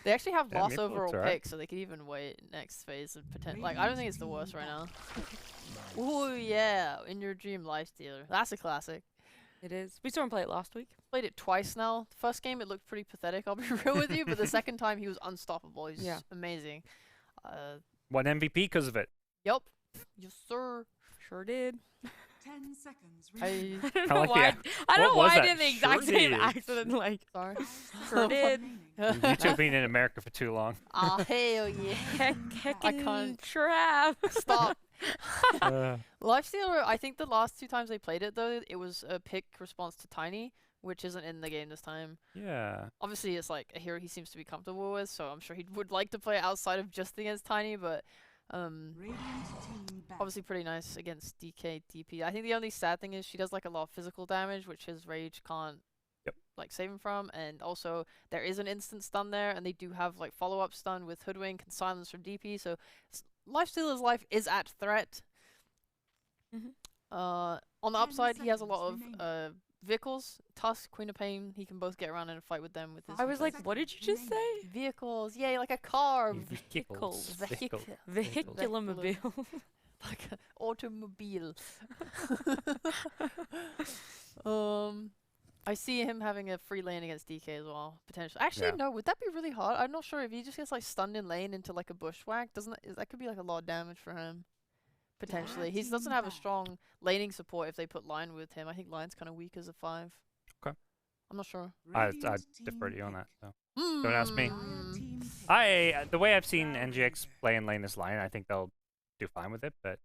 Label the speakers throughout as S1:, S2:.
S1: They actually have
S2: Yeah,
S1: lost
S2: Maple
S1: overall
S2: looks alright.
S1: pick, so they could even wait next phase and pretend. Like, I don't think it's the worst right now. Ooh, yeah. In Your Dream Lifestealer. That's a classic.
S3: It is. We saw him play it last week.
S1: Played it twice now. The first game, it looked pretty pathetic, I'll be real with you, but the second time, he was unstoppable. He's amazing.
S2: Won MVP because of it.
S1: Yep. Yes, sir.
S3: Sure did.
S4: 10 seconds.
S1: I
S3: I don't know
S2: like
S3: why.
S2: the-
S3: I don't know
S2: what was
S3: why I
S2: that?
S3: did the exact
S2: Sure
S3: same
S2: did.
S3: accent. Like,
S1: sorry.
S3: sure did.
S2: You two being in America for too long.
S1: Ah, hell yeah.
S3: Heckin'
S1: can't-
S3: sure have.
S1: Stop.
S2: Uh,
S1: Lifestealer, I think the last 2 times they played it, though, it was a pick response to Tiny, which isn't in the game this time.
S2: yeah.
S1: Obviously, it's like a hero he seems to be comfortable with, so I'm sure he would like to play outside of just against Tiny, but obviously pretty nice against DK, DP. I think the only sad thing is she does like a lot of physical damage, which his Rage can't like save him from, and also there is an instant stun there, and they do have like follow-up stun with Hoodwink and Silence from DP, so Lifestealer's life is at threat. On the upside, he has a lot of vehicles. Tusk, Queen of Pain, he can both get around in a fight with them with his
S3: I was like, what did you just say?
S1: vehicles. Yay, like a car.
S2: Vehicles.
S1: Vehicle.
S3: Vehicular-mobile.
S1: Like an automobile. I see him having a free lane against DK as well, potentially. Actually,
S2: Yeah.
S1: no, would that be really hard? I'm not sure if he just gets like stunned in lane into like a bushwhack. That could be like a lot of damage for him? Potentially. He doesn't have a strong laning support if they put Lion with him. I think Lion's kind of weak as a 5.
S2: Okay.
S1: I'm not sure.
S2: I defer to you on that. So.
S1: Mm.
S2: Don't ask me. The way I've seen NGX play in lane this line, I think they'll do fine with it. But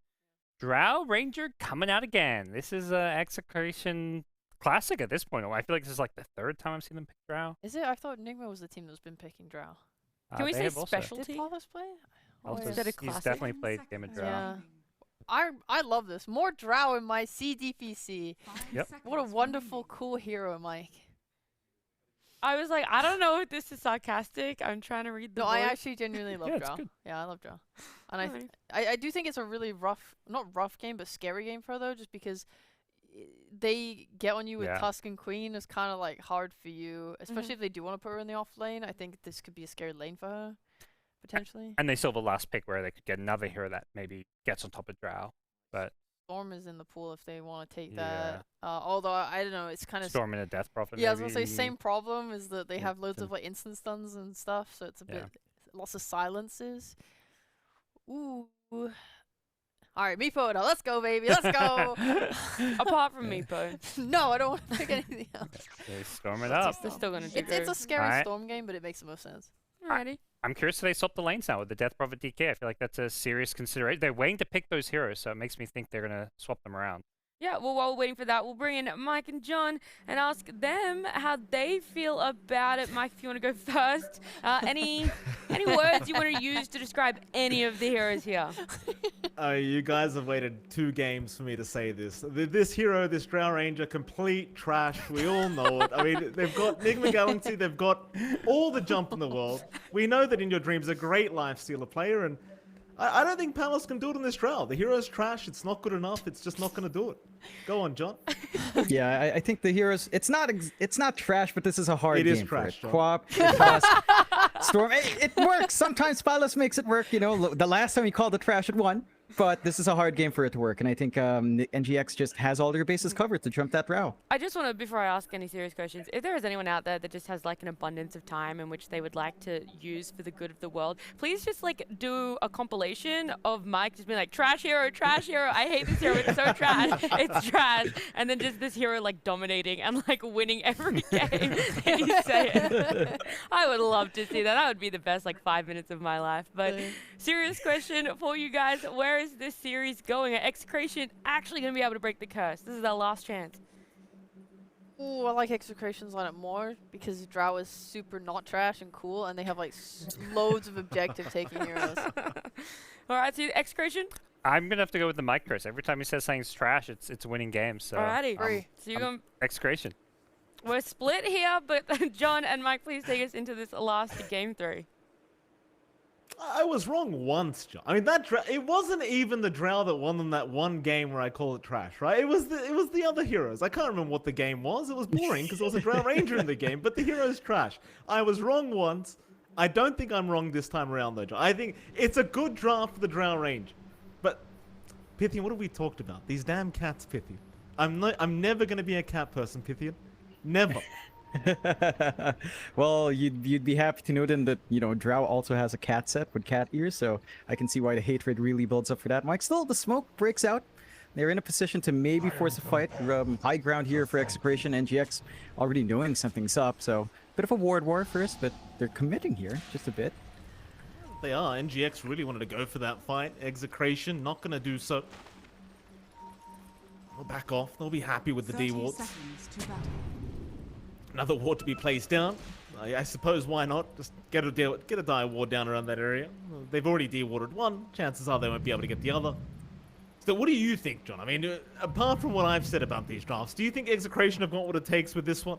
S2: Drow Ranger coming out again. This is a Execration classic at this point. I feel like this is like the 3rd time I've seen them pick Drow.
S1: Is it? I thought Nigma was the team that's been picking Drow.
S3: Can we
S2: They
S3: say
S2: have also-
S3: special?
S1: Did Paulus play?
S2: also
S3: is that a
S2: he's
S3: classic?
S2: definitely played game of Drow.
S1: Yeah. I love this. More Drow in my CDPC.
S2: Yep.
S1: What a wonderful, cool hero, Mike.
S3: I was like, I don't know if this is sarcastic. I'm trying to read the
S1: No, I
S3: voice.
S1: actually genuinely love
S2: Yeah, it's
S1: Drow.
S2: good.
S1: Yeah, I love Drow. And
S3: Alright.
S1: I do think it's a really rough, not rough game, but scary game for her, though, just because they get on you with
S2: Yeah.
S1: Tusk and Queen. It's kind of like hard for you, especially if they do want to put her in the off lane. I think this could be a scary lane for her, potentially.
S2: And they still have a last pick where they could get another hero that maybe gets on top of Drow. But
S1: Storm is in the pool if they want to take
S2: Yeah.
S1: that. Although, I don't know, it's kind of...
S2: Storm in a Death Prophet.
S1: Yeah, I was gonna say
S2: maybe.
S1: same problem is that they
S2: Yeah,
S1: have loads
S2: same.
S1: of like instant stuns and stuff, so it's a
S2: Yeah.
S1: bit lots of silences. Ooh. All right, Meepo, now let's go, baby, let's go.
S3: Apart from Meepo.
S1: No, I don't want to pick anything else.
S2: They storm it up.
S3: They're still gonna do
S1: It's a scary
S2: Alright.
S1: storm game, but it makes the most sense.
S3: Alrighty.
S2: I'm curious if they swap the lanes now with the Death Prophet DK. I feel like that's a serious consideration. They're waiting to pick those heroes, so it makes me think they're gonna swap them around.
S3: Yeah, well, while we're waiting for that, we'll bring in Mike and John and ask them how they feel about it. Mike, if you want to go first, any words you want to use to describe any of the heroes here?
S5: You guys have waited 2 games for me to say this. This hero, this Drow Ranger, complete trash. We all know it. I mean, they've got Nigma Galaxy, they've got all the jump in the world. We know that In Your Dream's a great Lifestealer player, and I don't think Palace can do it in this Drow. The hero's trash. It's not good enough. It's just not going to do it. Go on, John.
S6: Yeah, I think the heroes. It's not trash, but this is a hard
S5: It
S6: game
S5: is trash,
S6: for it.
S5: John.
S6: Quap, Tusk, Storm. It works. Sometimes Palace makes it work. You know, the last time he called it trash, it won. But this is a hard game for it to work, and I think NGX just has all their bases covered to jump that Drow.
S3: I just want to, before I ask any serious questions, if there is anyone out there that just has like an abundance of time in which they would like to use for the good of the world, please just like do a compilation of Mike just being like, trash hero, I hate this hero, it's so trash, it's trash, and then just this hero like dominating and like winning every game that you say it. I would love to see that. That would be the best like 5 minutes of my life. But serious question for you guys, where is this series going? Are Execration actually going to be able to break the curse? This is their last chance.
S1: Ooh, I like Execration's lineup more because Drow is super not trash and cool, and they have like loads of objective taking heroes.
S3: All right, so Execration.
S2: I'm gonna have to go with the Mike curse. Every time he says something's trash, it's winning games. So
S3: Alrighty.
S1: Agree.
S3: So you're going.
S2: Execration.
S3: We're split here, but John and Mike, please take us into this last game 3.
S5: I was wrong once, John. I mean, it wasn't even the Drow that won them that one game where I call it trash, right? It was the other heroes. I can't remember what the game was. It was boring because there was a Drow Ranger in the game, but the hero's trash. I was wrong once, I don't think I'm wrong this time around, though, John. I think it's a good draft for the Drow range. But, Pythian, what have we talked about? These damn cats, Pythian. I'm never going to be a cat person, Pythian. Never.
S6: Well, you'd be happy to know then that, you know, Drow also has a cat set with cat ears, so I can see why the hatred really builds up for that. Mike, still, the smoke breaks out. They're in a position to maybe force a fight. High ground here for Execration. NGX already knowing something's up, so bit of a ward war first, but they're committing here just a bit.
S5: They are. NGX really wanted to go for that fight. Execration not going to do so. They'll back off. They'll be happy with the D wards. Another ward to be placed down. I suppose why not? Just get a dire ward down around that area. They've already D-warded one. Chances are they won't be able to get the other. So what do you think, John? I mean, apart from what I've said about these drafts, do you think Execration have got what it takes with this one?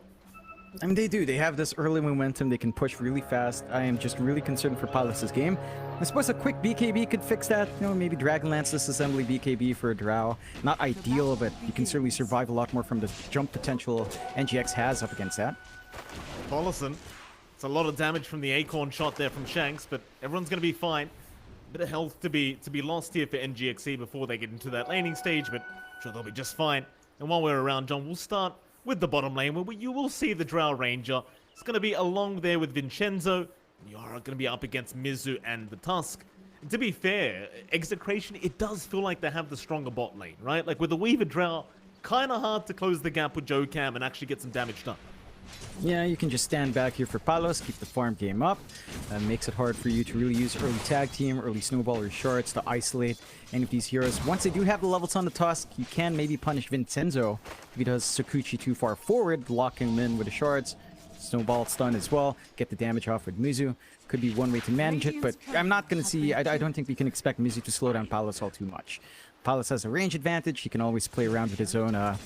S6: I mean, they do. They have this early momentum. They can push really fast. I am just really concerned for Palace's game. I suppose a quick BKB could fix that. You know, maybe Dragonlance disassembly BKB for a Drow. Not ideal, but you can certainly survive a lot more from the jump potential NGX has up against that.
S5: Paulison, it's a lot of damage from the Acorn shot there from Shanks, but everyone's going to be fine. Bit of health to be lost here for NGX.SEA before they get into that laning stage, but I'm sure they'll be just fine. And while we're around, John, we'll start with the bottom lane, where you will see the Drow Ranger. It's going to be along there with Vincenzo. You are going to be up against Mizu and the Tusk. And to be fair, Execration, it does feel like they have the stronger bot lane, right? Like with the Weaver Drow, kind of hard to close the gap with Jokam and actually get some damage done.
S6: Yeah, you can just stand back here for Palos, keep the farm game up. Makes it hard for you to really use early tag team, early snowball or shards to isolate any of these heroes. Once they do have the levels on the Tusk, you can maybe punish Vincenzo if he does Sakuchi too far forward, lock him in with the shards. Snowball stun as well, get the damage off with Mizu. Could be one way to manage it, but I'm not going to see, I don't think we can expect Mizu to slow down Palos all too much. Palos has a range advantage, he can always play around with his own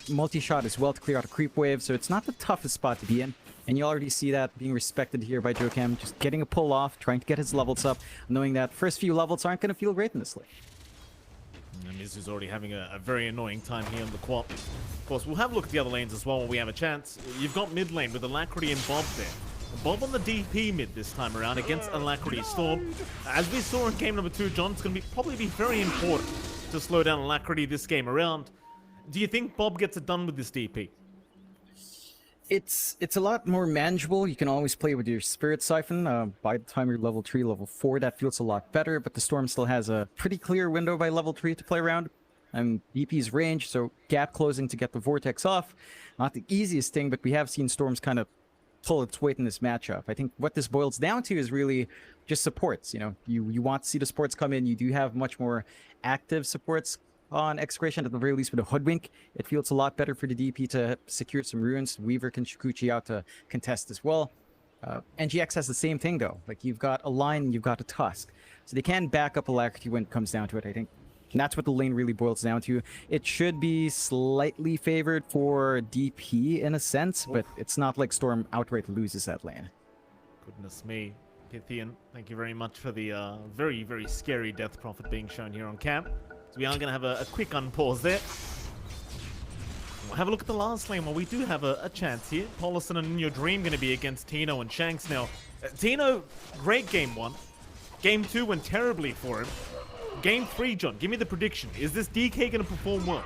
S6: multi-shot as well to clear out a creep wave, so it's not the toughest spot to be in. And you already see that being respected here by Jokam, just getting a pull off, trying to get his levels up, knowing that first few levels aren't going to feel great in this lane.
S5: And Mizu's already having a very annoying time here on the quad. Of course, we'll have a look at the other lanes as well when we have a chance. You've got mid lane with Alacrity and Bob there. Bob on the DP mid this time around against Alacrity Storm. As we saw in game number 2, John, it's going to probably be very important to slow down Alacrity this game around. Do you think Bob gets it done with this DP?
S6: It's a lot more manageable. You can always play with your Spirit Siphon. By the time you're level 3, level 4, that feels a lot better, but the Storm still has a pretty clear window by level 3 to play around. And DP's range, so gap closing to get the Vortex off. Not the easiest thing, but we have seen Storms kind of pull its weight in this matchup. I think what this boils down to is really just supports. You know, you want to see the supports come in. You do have much more active supports on Execration, at the very least with a Hoodwink. It feels a lot better for the DP to secure some runes. Weaver can Shikuchi out to contest as well. NGX has the same thing though. Like, you've got a line, you've got a Tusk. So they can back up Alacrity when it comes down to it, I think. And that's what the lane really boils down to. It should be slightly favored for DP in a sense, but it's not like Storm outright loses that lane.
S5: Goodness me. Pythian, thank you very much for the very, very scary Death Prophet being shown here on cam. So we are going to have a quick unpause there. We'll have a look at the last lane while we do have a chance here. Paulison and In Your Dream going to be against Tino and Shanks now. Tino, great game 1. Game 2 went terribly for him. Game 3, John, give me the prediction. Is this DK going to perform well?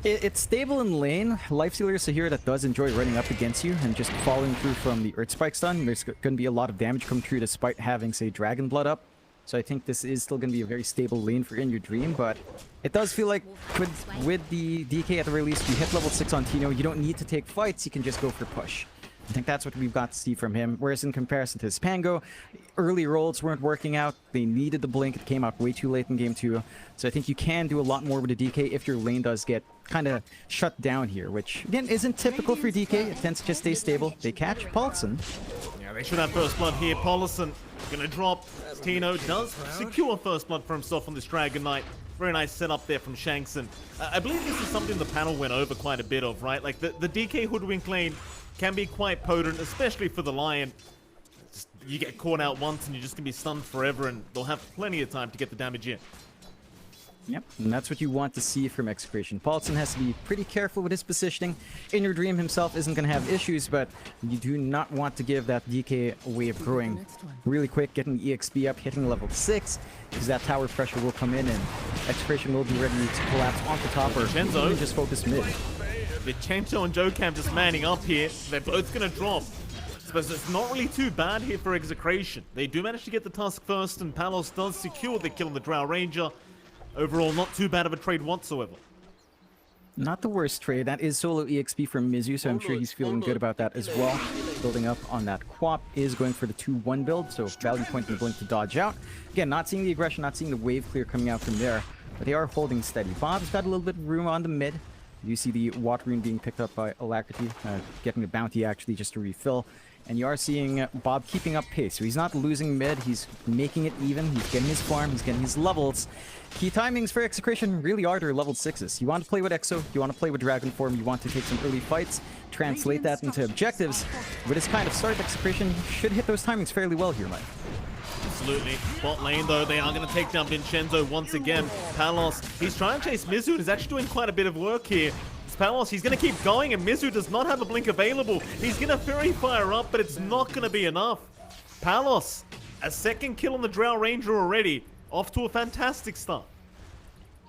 S6: It's stable in lane. Lifestealer is a hero that does enjoy running up against you and just following through from the Earth Spike stun. There's going to be a lot of damage come through despite having, say, Dragon Blood up. So I think this is still going to be a very stable lane for In Your Dream, but it does feel like with the DK at the very least, you hit level 6 on Tino, you don't need to take fights, you can just go for push. I think that's what we've got to see from him. Whereas in comparison to Spango, early rolls weren't working out. They needed the blink. It came out way too late in game 2. So I think you can do a lot more with the DK if your lane does get kind of shut down here, which again isn't typical for DK. It tends to just stay stable. They catch Paulson.
S5: Yeah, they should have first blood here. Paulson gonna drop. Tino does secure first blood for himself on this Dragon Knight. Very nice setup there from Shankson. I believe this is something the panel went over quite a bit of, right? Like the DK Hoodwink lane can be quite potent, especially for the Lion. You get caught out once and you're just going to be stunned forever, and they'll have plenty of time to get the damage in.
S6: Yep, and that's what you want to see from Execration. Paulson has to be pretty careful with his positioning. In Your Dream himself isn't going to have issues, but you do not want to give that DK wave growing really quick, getting the EXP up, hitting level 6, because that tower pressure will come in and Execration will be ready to collapse onto top or even just focus mid.
S5: Vincenzo and Jocam just manning up here. They're both going to drop. So it's not really too bad here for Execration. They do manage to get the Tusk first, and Palos does secure the kill on the Drow Ranger. Overall, not too bad of a trade whatsoever.
S6: Not the worst trade. That is solo EXP from Mizu, so I'm sure he's feeling good about that as well. Building up on that Quap is going for the 2-1 build, so value point and blink to dodge out. Again, not seeing the aggression, not seeing the wave clear coming out from there, but they are holding steady. Bob's got a little bit of room on the mid. You see the Watt Rune being picked up by Alacrity, getting the bounty actually just to refill. And you are seeing Bob keeping up pace. So he's not losing mid, he's making it even, he's getting his farm, he's getting his levels. Key timings for Execration really are their level 6s. You want to play with Exo, you want to play with Dragon Form, you want to take some early fights, translate that into objectives. With this kind of start, Execration should hit those timings fairly well here, Mike.
S5: Absolutely. Bot lane, though, they are going to take down Vincenzo once again. Palos, he's trying to chase Mizu, and he's actually doing quite a bit of work here. Palos, he's going to keep going, and Mizu does not have a blink available. He's going to Fury Fire up, but it's not going to be enough. Palos, a second kill on the Drow Ranger already. Off to a fantastic start.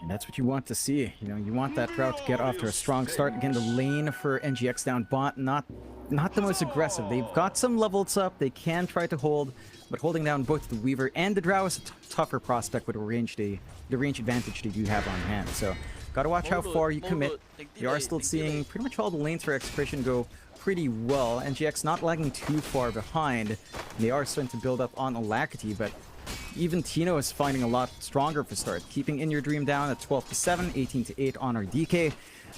S6: And that's what you want to see. You know, you want that Drow to get off to a strong start. Again, the lane for NGX down bot, not the most aggressive. They've got some levels up. They can try to hold, but holding down both the Weaver and the Drow is a tougher prospect with the range advantage they do have on hand. So, gotta watch how far you commit. You are still seeing pretty much all the lanes for Execration go pretty well. NGX not lagging too far behind. They are starting to build up on Alacrity, but even Tino is finding a lot stronger for start. Keeping In Your Dream down at 12-7, 18-8 on our DK.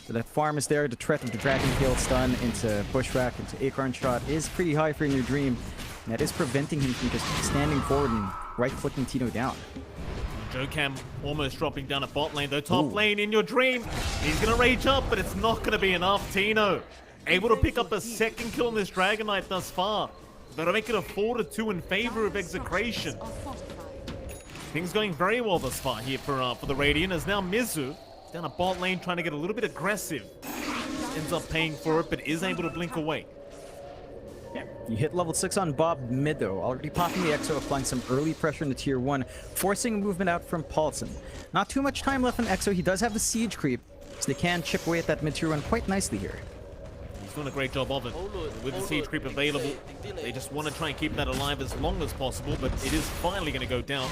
S6: So that farm is there. The threat of the Dragon Tail stun into Bushwhack, into Acorn Shot is pretty high for In Your Dream. And that is preventing him from just standing forward and right-clicking Tino down.
S5: Jocam almost dropping down a bot lane, though top lane In Your Dream. He's going to rage up, but it's not going to be enough. Tino able to pick up a second kill on this Dragon Knight thus far. That'll make it a 4-2 in favor of Execration. Things going very well thus far here for the Radiant, as now Mizu down a bot lane trying to get a little bit aggressive. Ends up paying for it, but is able to blink away.
S6: Yeah, you hit level 6 on Bob mid though, already popping the Exo, applying some early pressure into tier 1, forcing a movement out from Paulson. Not too much time left on Exo, he does have the siege creep, so they can chip away at that mid tier 1 quite nicely here.
S5: He's doing a great job of it. With the siege creep available, they just want to try and keep that alive as long as possible, but it is finally going to go down.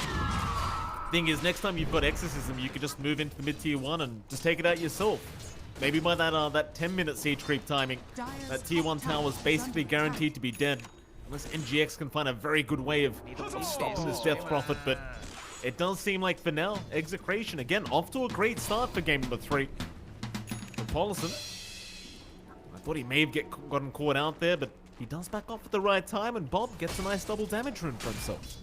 S5: Thing is, next time you've got Exorcism, you can just move into the mid tier 1 and just take it out yourself. Maybe by that 10-minute siege creep timing, that tier 1 tower is basically guaranteed to be dead. Unless NGX can find a very good way of stopping this Death Prophet, but it does seem like for now, Execration, again, off to a great start for game number 3. For Paulson, I thought he may have gotten caught out there, but he does back off at the right time, and Bob gets a nice double damage rune for himself.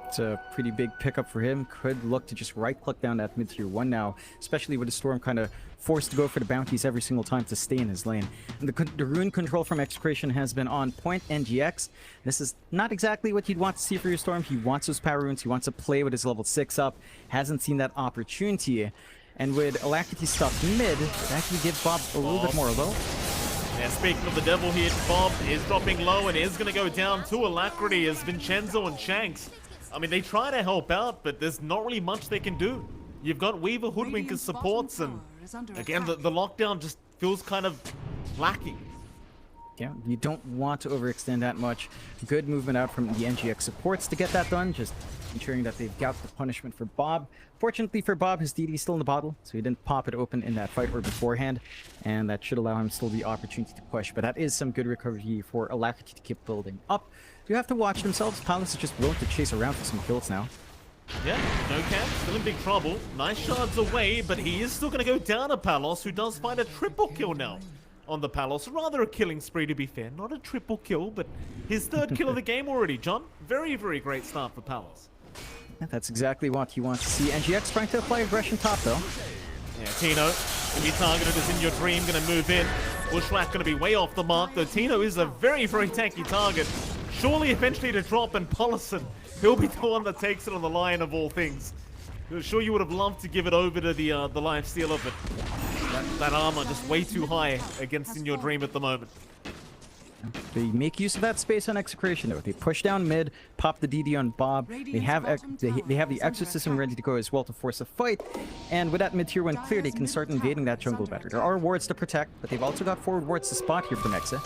S6: It's a pretty big pickup for him. Could look to just right-click down that mid-tier 1 now, especially with the Storm kind of forced to go for the bounties every single time to stay in his lane. And the rune control from Execration has been on point. NGX, this is not exactly what you'd want to see for your Storm. He wants those power runes. He wants to play with his level 6 up. Hasn't seen that opportunity. And with Alacrity stuck mid, it actually gives Bob a little bit more low.
S5: Yeah, speaking of the devil here, Bob is dropping low and is going to go down to Alacrity as Vincenzo and Shanks. I mean, they try to help out, but there's not really much they can do. You've got Weaver Hoodwink as supports, and again, the lockdown just feels kind of lacking.
S6: Yeah, you don't want to overextend that much. Good movement out from the NGX supports to get that done, just ensuring that they've got the punishment for Bob. Fortunately for Bob, his DD is still in the bottle, so he didn't pop it open in that fight or beforehand, and that should allow him still the opportunity to push. But that is some good recovery for Alacrity to keep building up. You have to watch themselves. Palos is just willing to chase around for some kills now.
S5: Yeah, Jocam still in big trouble. Nice shards away, but he is still going to go down to Palos, who does find a triple kill now on the Palos. Rather a killing spree, to be fair. Not a triple kill, but his third kill of the game already, John. Very, very great start for Palos.
S6: Yeah, that's exactly what you want to see. NGX trying to apply aggression top, though.
S5: Yeah, Tino going to be targeted as In Your Dream, going to move in. Bushwhack going to be way off the mark, though Tino is a very, very tanky target. Surely eventually to drop, and Paulson, he'll be the one that takes it on the line of all things. Sure, you would have loved to give it over to the Lifestealer, but that armor just way too high against In Your Dream at the moment.
S6: They make use of that space on Execration though. They push down mid, pop the DD on Bob. They have the Exorcism ready to go as well to force a fight. And with that mid tier 1 clear, they can start invading that jungle better. There are wards to protect, but they've also got forward wards to spot here from Exa.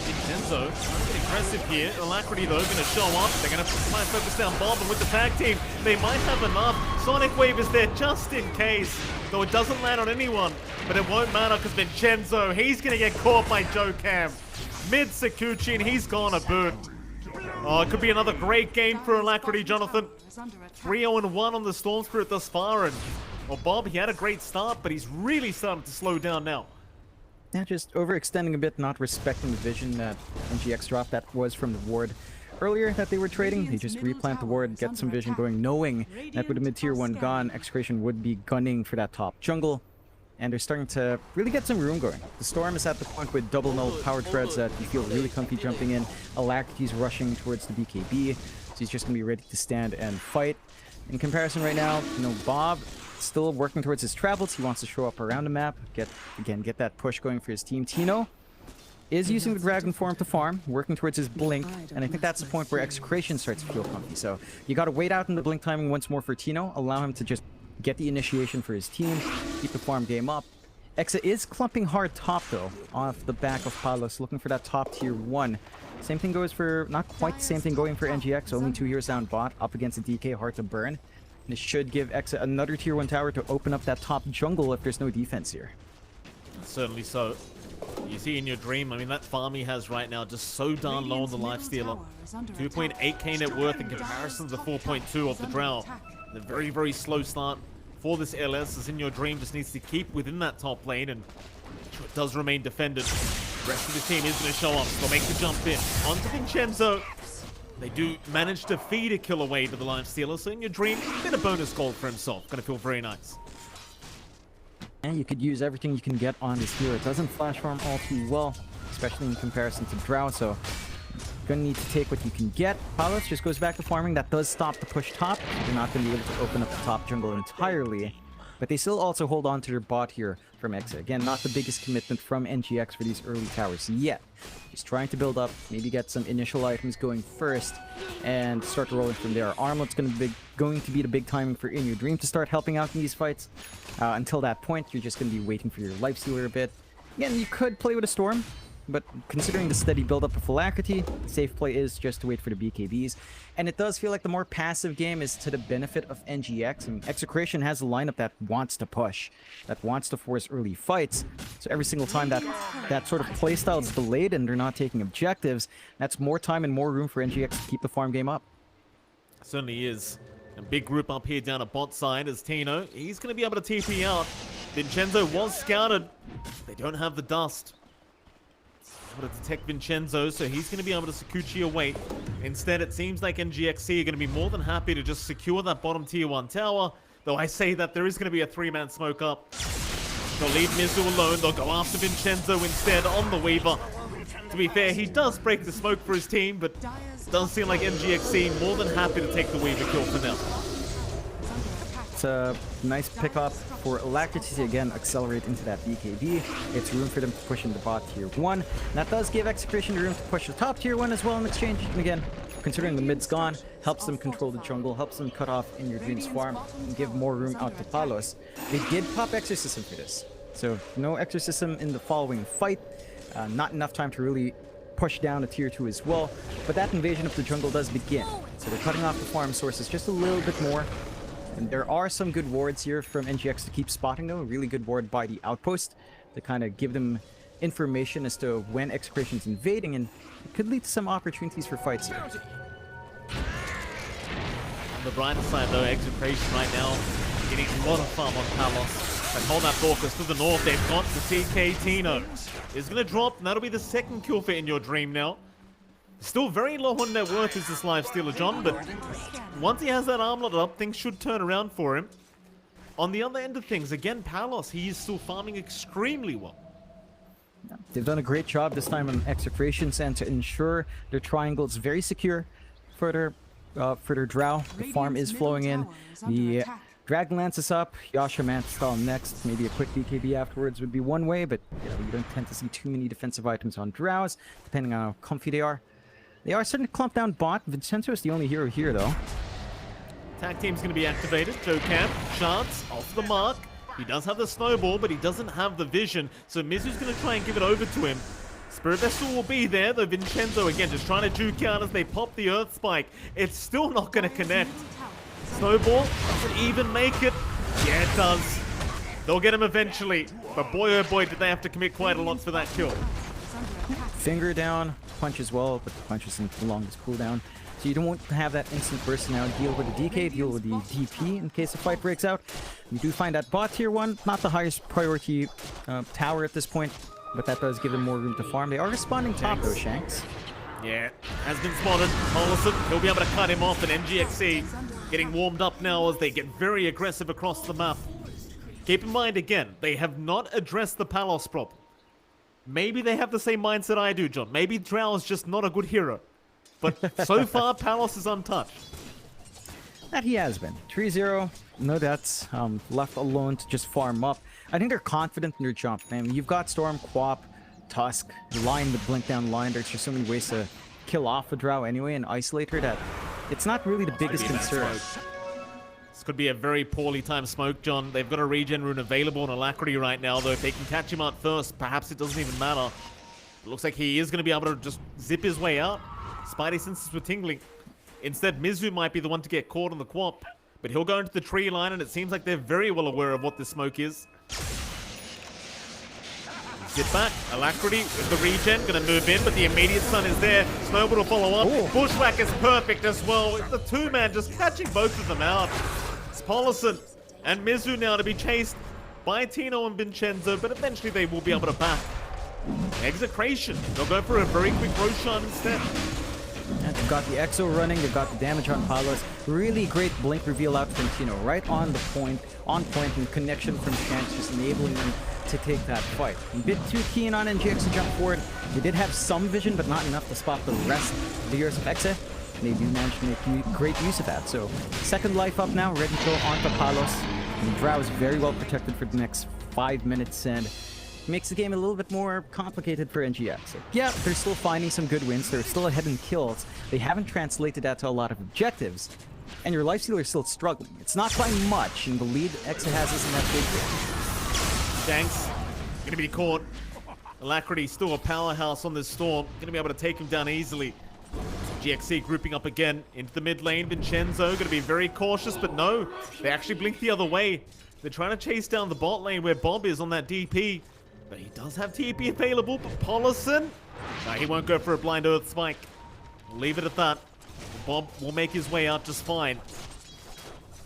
S5: Vincenzo, pretty aggressive here. Alacrity though, gonna show up. They're gonna try and focus down Bob, and with the tag team, they might have enough. Sonic Wave is there just in case, though it doesn't land on anyone. But it won't matter because Vincenzo, he's gonna get caught by Joe Cam. Mid Sakuchi, and he's gone a boot. Oh, it could be another great game for Alacrity, Jonathan. 3-0-1 on the Storm Spirit thus far, and well, Bob, he had a great start, but he's really starting to slow down now.
S6: Yeah, just overextending a bit, not respecting the vision that NGX dropped that was from the ward earlier that they were trading. They just replant the ward, get some vision going, knowing that with the mid tier 1 gone, Execration would be gunning for that top jungle. And they're starting to really get some room going. The Storm is at the point with double null power threads that you feel really comfy jumping in. Alacrity's rushing towards the BKB, so he's just going to be ready to stand and fight. In comparison right now, you know, Bob still working towards his travels. He wants to show up around the map, get that push going for his team. Tino is using the Dragon form to farm, working towards his blink, and I think that's the point where Execration starts to feel comfy. So you got to wait out in the blink timing once more for Tino, allow him to just get the initiation for his team, keep the farm game up. Exa is clumping hard top though, off the back of Palos, looking for that top tier 1. Same thing goes for, not quite the same thing going for NGX, only 2 years down bot, up against a DK, hard to burn. And it should give Exa another tier 1 tower to open up that top jungle if there's no defense here.
S5: Certainly so. You see In Your Dream, I mean, that farm he has right now just so darn low on the Lifestealer. 2.8k net worth in comparison to the 4.2 of the Drow. A very, very slow start for this LS, as In Your Dream just needs to keep within that top lane, and it does remain defended. The rest of the team is going to show up, so they'll make the jump in. Onto Vincenzo. They do manage to feed a kill away to the Lifestealer, so In Your Dream, a bit of bonus gold for himself. Going to feel very nice.
S6: And you could use everything you can get on this hero. It doesn't flash farm all too well, especially in comparison to Drow, so gonna need to take what you can get. Palos just goes back to farming. That does stop the push top. They're not gonna be able to open up the top jungle entirely, but they still also hold on to their bot here from Exa. Again, not the biggest commitment from NGX for these early towers yet. Just trying to build up, maybe get some initial items going first, and start rolling from there. Armlet's going to be the big timing for In Your Dream to start helping out in these fights. Until that point, you're just going to be waiting for your Lifestealer a bit. Again, you could play with a Storm, but considering the steady build-up of Alacrity, the safe play is just to wait for the BKBs. And it does feel like the more passive game is to the benefit of NGX. And Execration has a lineup that wants to push, that wants to force early fights. So every single time that sort of playstyle is delayed and they're not taking objectives, that's more time and more room for NGX to keep the farm game up.
S5: Certainly is. A big group up here down at bot side as Tino. He's going to be able to TP out. Vincenzo was scouted. They don't have the dust. Able to detect Vincenzo, so he's going to be able to Sakuchi away. Instead, it seems like NGX.SEA are going to be more than happy to just secure that bottom tier 1 tower. Though I say that there is going to be a 3-man smoke up. They'll leave Mizu alone. They'll go after Vincenzo instead on the Weaver. To be fair, he does break the smoke for his team, but it does seem like NGX.SEA more than happy to take the Weaver kill for now.
S6: It's a nice pickup for Alacrity to again accelerate into that BKB. It's room for them to push into bot tier 1. And that does give Execration room to push the top tier 1 as well in exchange. And again, considering the mid's gone, helps them control the jungle, helps them cut off In Your Dream's farm, and give more room out to Palos. They did pop Exorcism for this. So no Exorcism in the following fight. Not enough time to really push down a tier 2 as well. But that invasion of the jungle does begin. So they're cutting off the farm sources just a little bit more. And there are some good wards here from NGX to keep spotting though. A really good ward by the outpost to kind of give them information as to when Execration's invading, and it could lead to some opportunities for fights here.
S5: On the brighter side though, Execration right now getting a lot of farm on Palos. And hold that focus to the north. They've got the TK. Tino is going to drop, and that'll be the second kill for In Your Dream now. Still very low on net worth is this Lifestealer, John, but once he has that armlet up, things should turn around for him. On the other end of things, again, Palos, he is still farming extremely well.
S6: They've done a great job this time on Execration's end to ensure their triangle is very secure for their for their Drow. The farm is flowing in. The Dragonlance is up. Yasha Mantistal next. Maybe a quick BKB afterwards would be one way, but you know, you don't tend to see too many defensive items on Drows, depending on how comfy they are. They are starting to clump down bot. Vincenzo is the only hero here, though.
S5: Tag team's going to be activated. Joe Camp, chance, off the mark. He does have the snowball, but he doesn't have the vision, so Mizu's going to try and give it over to him. Spirit Vessel will be there, though Vincenzo, again, just trying to juke out as they pop the Earth Spike. It's still not going to connect. Snowball doesn't even make it. Yeah, it does. They'll get him eventually, but boy, oh boy, did they have to commit quite a lot for that kill.
S6: Finger down, punch as well, but the punch isn't the longest cooldown. So you don't want to have that instant burst now. Deal with the DK, deal with the DP in case a fight breaks out. You do find that bot tier 1, not the highest priority tower at this point, but that does give them more room to farm. They are responding top though, Shanks.
S5: Yeah, has been spotted. Paulson, he'll be able to cut him off, and NGX.SEA getting warmed up now as they get very aggressive across the map. Keep in mind, again, they have not addressed the Palos problem. Maybe they have the same mindset I do, John. Maybe Drow is just not a good hero. But so far, Palos is untouched.
S6: That he has been. 3-0, no deaths, left alone to just farm up. I think they're confident in their jump. I mean, you've got Storm, Quap, Tusk, line the blink down line. There's just so many ways to kill off a Drow anyway and isolate her that it's not really the biggest concern.
S5: This could be a very poorly timed smoke, John. They've got a regen rune available on Alacrity right now, though if they can catch him out first, perhaps it doesn't even matter. It looks like he is going to be able to just zip his way out. Spidey senses were tingling. Instead, Mizu might be the one to get caught on the Quap, but he'll go into the tree line, and it seems like they're very well aware of what this smoke is. Zip back, Alacrity with the regen, gonna move in, but the immediate stun is there. Snowball will follow up.
S6: Ooh.
S5: Bushwhack is perfect as well. It's the two-man just catching both of them out. It's Paulson and Mizu now to be chased by Tino and Vincenzo, but eventually they will be able to back. Execration. They'll go for a very quick Roshan instead.
S6: And they've got the Exo running, they've got the damage on Palos. Really great blink reveal out from Tino, right on the point, and connection from Shanks, just enabling them to take that fight. A bit too keen on NGX to jump forward. They did have some vision, but not enough to spot the rest of the heroes of Exe. They do manage to make great use of that. So, second life up now, ready to go on to Palos. And Drow is very well protected for the next 5 minutes, and makes the game a little bit more complicated for NGX. So, yeah, they're still finding some good wins. They're still ahead in kills. They haven't translated that to a lot of objectives. And your Lifestealer is still struggling. It's not by much, and the lead Exe has isn't that big yet.
S5: Shanks gonna be caught. Alacrity still a powerhouse on this Storm. Gonna be able to take him down easily. GXC grouping up again into the mid lane. Vincenzo gonna be very cautious, but no. They actually blink the other way. They're trying to chase down the bot lane where Bob is on that DP. But he does have TP available, but Paulson, no, he won't go for a blind Earth Spike. We'll leave it at that. Bob will make his way out just fine.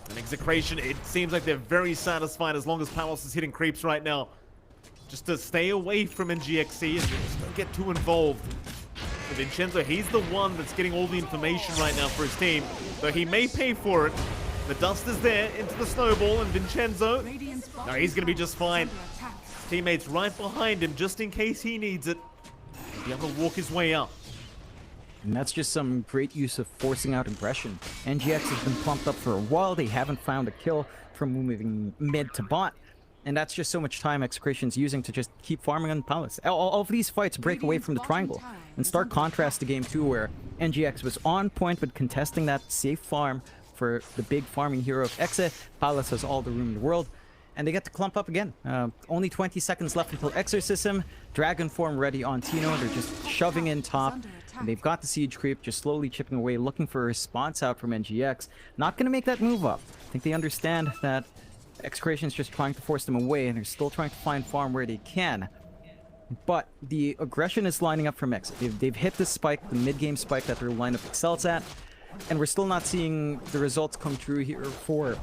S5: And Execration, it seems like they're very satisfied as long as Palos is hitting creeps right now. Just to stay away from NGX.SEA and just don't get too involved. So Vincenzo, he's the one that's getting all the information right now for his team. Though he may pay for it. The dust is there into the snowball, and Vincenzo, no, he's going to be just fine. His teammates right behind him just in case he needs it. He'll be able to walk his way out.
S6: And that's just some great use of forcing out aggression. NGX has been pumped up for a while. They haven't found a kill from moving mid to bot. And that's just so much time Execration's using to just keep farming on Palace. All of these fights break away from the triangle. In stark contrast to Game 2, where NGX was on point with contesting that safe farm for the big farming hero of Exe. Palace has all the room in the world. And they get to clump up again. Only 20 seconds left until Exorcism. Dragon form ready on Tino. They're just shoving in top. And they've got the siege creep just slowly chipping away, looking for a response out from NGX. Not going to make that move up. I think they understand that Execration's just trying to force them away, and they're still trying to find farm where they can. But the aggression is lining up from Exe. They've hit the spike, the mid-game spike that their lineup excels at. And we're still not seeing the results come true here for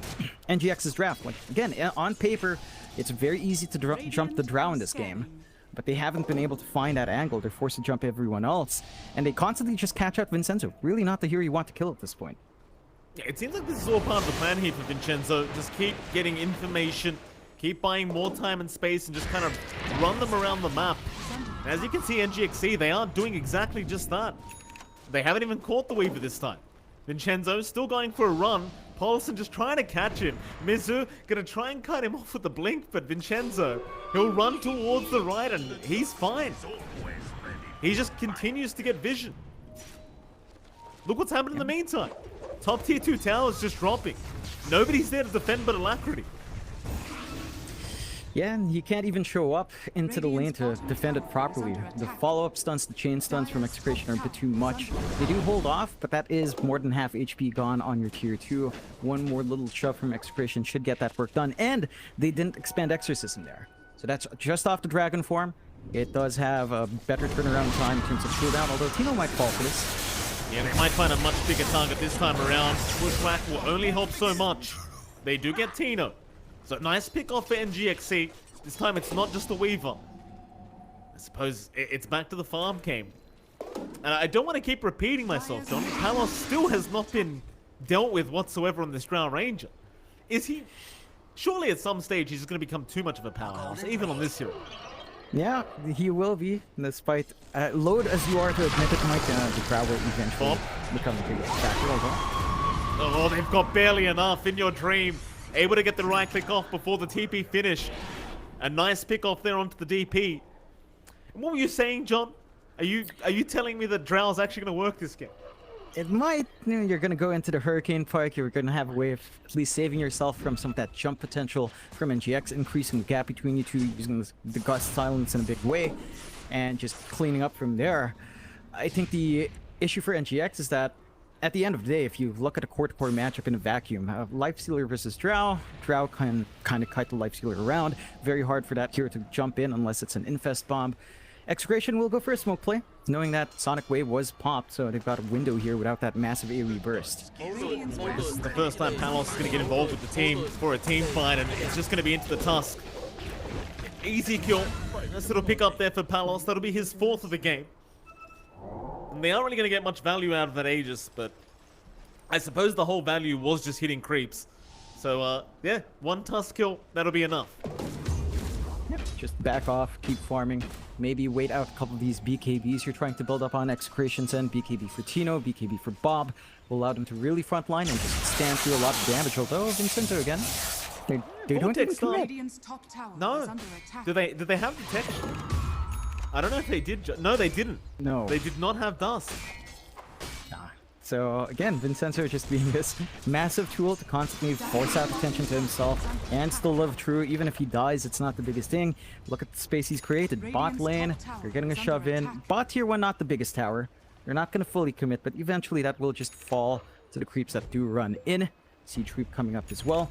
S6: NGX's draft. Like, again, on paper, it's very easy to jump the Drow in this game. But they haven't been able to find that angle. They're forced to jump everyone else. And they constantly just catch out Vincenzo. Really not the hero you want to kill at this point.
S5: Yeah, it seems like this is all part of the plan here for Vincenzo. Just keep getting information, keep buying more time and space, and just kind of run them around the map. And as you can see, NGX.SEA, they are doing exactly just that. They haven't even caught the Weaver this time. Vincenzo still going for a run. Paulson just trying to catch him. Mizu gonna try and cut him off with the blink, but Vincenzo, he'll run towards the right and he's fine. He just continues to get vision. Look what's happened in the meantime. Top tier 2 towers just dropping. Nobody's there to defend but Alacrity.
S6: Yeah, and he can't even show up into the lane to defend it properly. The follow-up stunts, the chain stunts from Execration are a bit too much. They do hold off, but that is more than half HP gone on your tier 2. One more little shove from Execration should get that work done, and they didn't expand Exorcism there. So that's just off the Dragon form. It does have a better turnaround time in terms of cooldown, although Tino might fall for this.
S5: Yeah, they might find a much bigger target this time around. Pushback will only help so much. They do get Tino. So nice pick off for NGX.SEA. This time it's not just the Weaver. I suppose it's back to the farm game. And I don't want to keep repeating myself, John. Palos still has not been dealt with whatsoever on this Drow Ranger. Is he? Surely at some stage he's going to become too much of a powerhouse, even on this hero.
S6: Yeah, he will be, despite load as you are to admit it, Mike. The Drow will eventually become a big factor as well.
S5: Oh, they've got barely enough in your dream. Able to get the right click off before the TP finish. A nice pick off there onto the DP. And what were you saying, John? Are you telling me that Drow's actually going to work this game?
S6: It might. You know, you're going to go into the Hurricane Pike. You're going to have a way of at least saving yourself from some of that jump potential from NGX, increasing the gap between you two, using the Gust Silence in a big way, and just cleaning up from there. I think the issue for NGX is that at the end of the day, if you look at a core-to-core matchup in a vacuum, Lifestealer versus Drow can kind of kite the Lifestealer around. Very hard for that hero to jump in unless it's an Infest Bomb. Execration will go for a smoke play, knowing that Sonic Wave was popped, so they've got a window here without that massive AoE burst.
S5: This is the first time Palos is going to get involved with the team for a team fight, and it's just going to be into the Tusk. Easy kill. Nice little pick up there for Palos. That'll be his 4th of the game. And they aren't really going to get much value out of that Aegis, but I suppose the whole value was just hitting creeps. So, yeah, 1 Tusk kill, that'll be enough.
S6: Yep, just back off, keep farming. Maybe wait out a couple of these BKBs you're trying to build up on Execration's end. BKB for Tino, BKB for Bob. Will allow them to really frontline and just stand through a lot of damage. Although, Vincenzo again, they don't even commit.
S4: Radiant's top tower is
S5: No.
S4: under attack.
S5: Did they have detection? I don't know if they did. No, they didn't.
S6: No.
S5: They did not have dust.
S6: So again, Vincenzo just being this massive tool to constantly force out attention to himself and still live true. Even if he dies, it's not the biggest thing. Look at the space he's created. Bot lane, you're getting a shove in. Bot tier 1, not the biggest tower. You're not going to fully commit, but eventually that will just fall to the creeps that do run in. Siege creep coming up as well.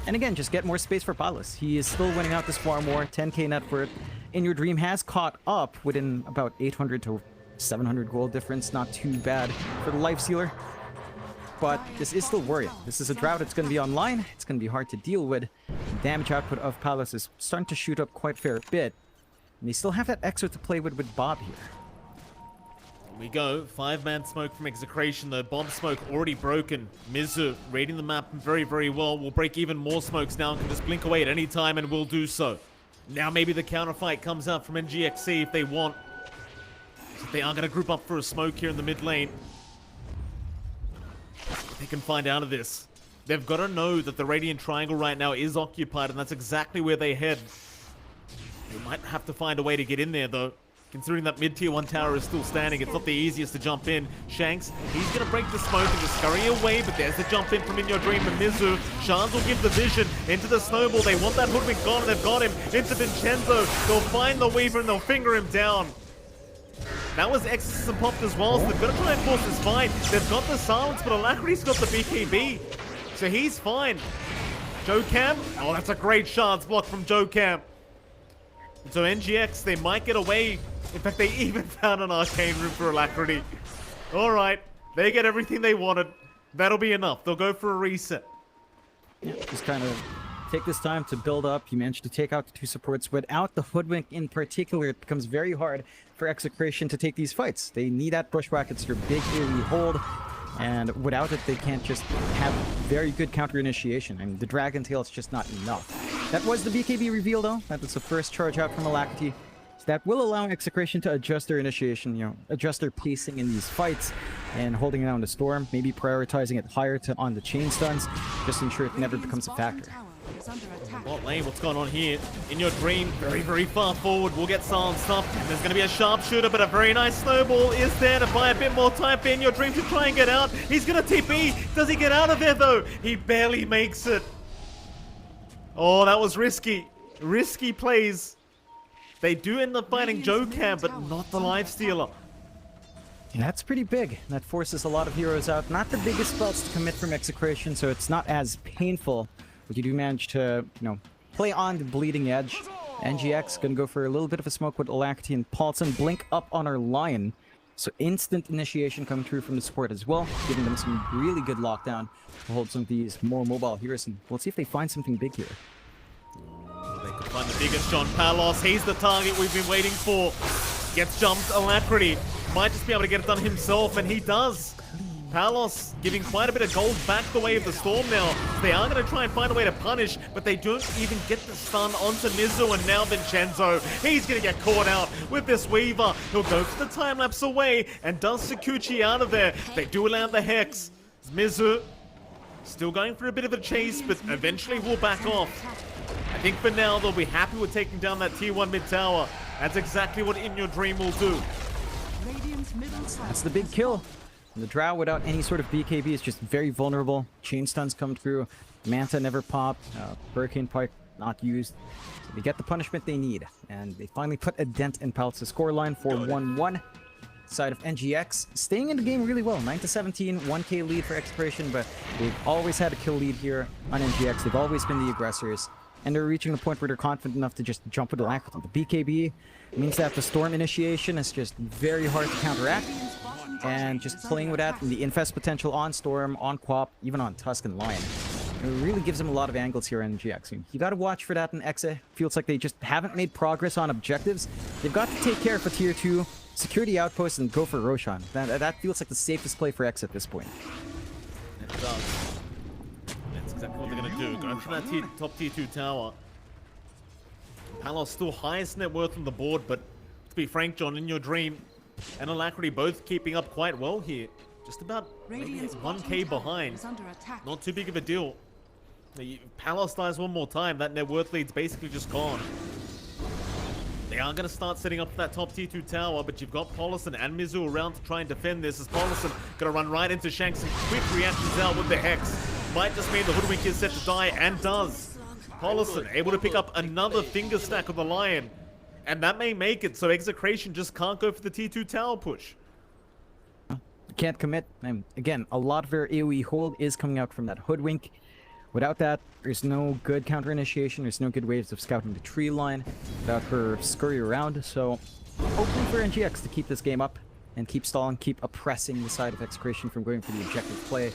S6: And again, just get more space for Palos. He is still winning out this far more. 10k net worth. In Your Dream has caught up within about 800 to 700 gold difference. Not too bad for the Lifestealer. But this is still worrying. This is a Drought. It's going to be online. It's going to be hard to deal with. The damage output of Palos is starting to shoot up quite a fair bit. And they still have that Exo to play with Bob here.
S5: Here we go. 5-man smoke from Execration, though. Bomb smoke already broken. Mizu reading the map very, very well. Will break even more smokes now and can just blink away at any time and will do so. Now maybe the counterfight comes out from NGX.SEA if they want. They are going to group up for a smoke here in the mid lane. They can find out of this. They've got to know that the Radiant Triangle right now is occupied, and that's exactly where they head. They might have to find a way to get in there, though. Considering that mid-tier 1 tower is still standing, it's not the easiest to jump in. Shanks, he's going to break the smoke and just scurry away, but there's the jump in from In Your Dream and Mizu. Shans will give the vision into the snowball. They want that hoodwink gone, and they've got him into Vincenzo. They'll find the Weaver and they'll finger him down. That was Exorcism popped as well, so they've got to try and force this fight. They've got the silence, but Alacrity's got the BKB, so he's fine. Joe Cam, oh, that's a great chance block from Joe Cam. So NGX, they might get away. In fact, they even found an arcane room for Alacrity. All right, they get everything they wanted. That'll be enough. They'll go for a reset.
S6: Yeah, just kind of take this time to build up. You managed to take out the 2 supports. Without the Hoodwink in particular, it becomes very hard for Execration to take these fights. They need that Bushwhack. It's their big AoE hold. And without it, they can't just have very good counter initiation. I mean, the Dragon Tail is just not enough. That was the BKB reveal, though. That was the first charge out from Alacrity. So that will allow Execration to adjust their initiation, adjust their pacing in these fights. and holding down the Storm, maybe prioritizing it higher on the chain stuns, just to ensure it never becomes a factor.
S5: Bot lane, what's going on here? In your dream, very, very far forward. We'll get silenced up. And there's going to be a sharpshooter, but a very nice snowball is there to buy a bit more time in. Your dream to try and get out. He's going to TP. Does he get out of there, though? He barely makes it. Oh, that was risky. Risky plays. They do end up finding Jokan, but not the Lifestealer.
S6: Yeah, that's pretty big. That forces a lot of heroes out. Not the biggest spells to commit from Execration, so it's not as painful. But you do manage to, play on the bleeding edge. NGX gonna go for a little bit of a smoke with Alacrity and Paulson. Blink up on our Lion. So instant initiation coming through from the support as well, giving them some really good lockdown to hold some of these more mobile heroes. And we'll see if they find something big here.
S5: They could find the biggest John Palos. He's the target we've been waiting for. Gets jumped, Alacrity. Might just be able to get it done himself, and he does. Palos giving quite a bit of gold back the way of the Storm now. They are going to try and find a way to punish, but they don't even get the stun onto Mizu, and now Vincenzo. He's going to get caught out with this Weaver. He'll go for the time lapse away, and does Sakuchi out of there. They do allow the Hex. Mizu still going for a bit of a chase, but eventually will back off. I think for now they'll be happy with taking down that tier 1 mid tower. That's exactly what In Your Dream will do.
S6: That's the big kill. And the Drow without any sort of BKB is just very vulnerable. Chain stuns come through. Manta never popped. Hurricane Pike not used. So they get the punishment they need. And they finally put a dent in Palt's scoreline for 1-1. Side of NGX staying in the game really well. 9-17, 1k lead for Execration, but they've always had a kill lead here on NGX. They've always been the aggressors. And they're reaching the point where they're confident enough to just jump with the Alacrity. The BKB means that the Storm initiation is just very hard to counteract. And just playing with that and the infest potential on Storm, on Quap, even on Tusk and Lion. It really gives them a lot of angles here in NGX. You got to watch for that in Exe. Feels like they just haven't made progress on objectives. They've got to take care of a tier 2, secure the outpost, and go for Roshan. That feels like the safest play for Exe at this point.
S5: It does. That's exactly what they're going to do. Go for that top tier 2 tower. Palos still highest net worth on the board, but to be frank, John, In Your Dream and Alacrity both keeping up quite well here. Just about 1k behind. Not too big of a deal. Palos dies one more time. That net worth lead's basically just gone. They are going to start setting up that top tier 2 tower, but you've got Paulson and Mizu around to try and defend this. As Paulson going to run right into Shanks and quick reactions out with the Hex. Might just mean the Hoodwink is set to die, and does. Paulson able to pick up another finger stack of the Lion. And that may make it so Execration just can't go for the T2 tower push.
S6: Can't commit. And again, a lot of their AoE hold is coming out from that Hoodwink. Without that, there's no good counter initiation. There's no good ways of scouting the tree line without her scurry around. So hoping for NGX to keep this game up and keep stalling, keep oppressing the side of Execration from going for the objective play.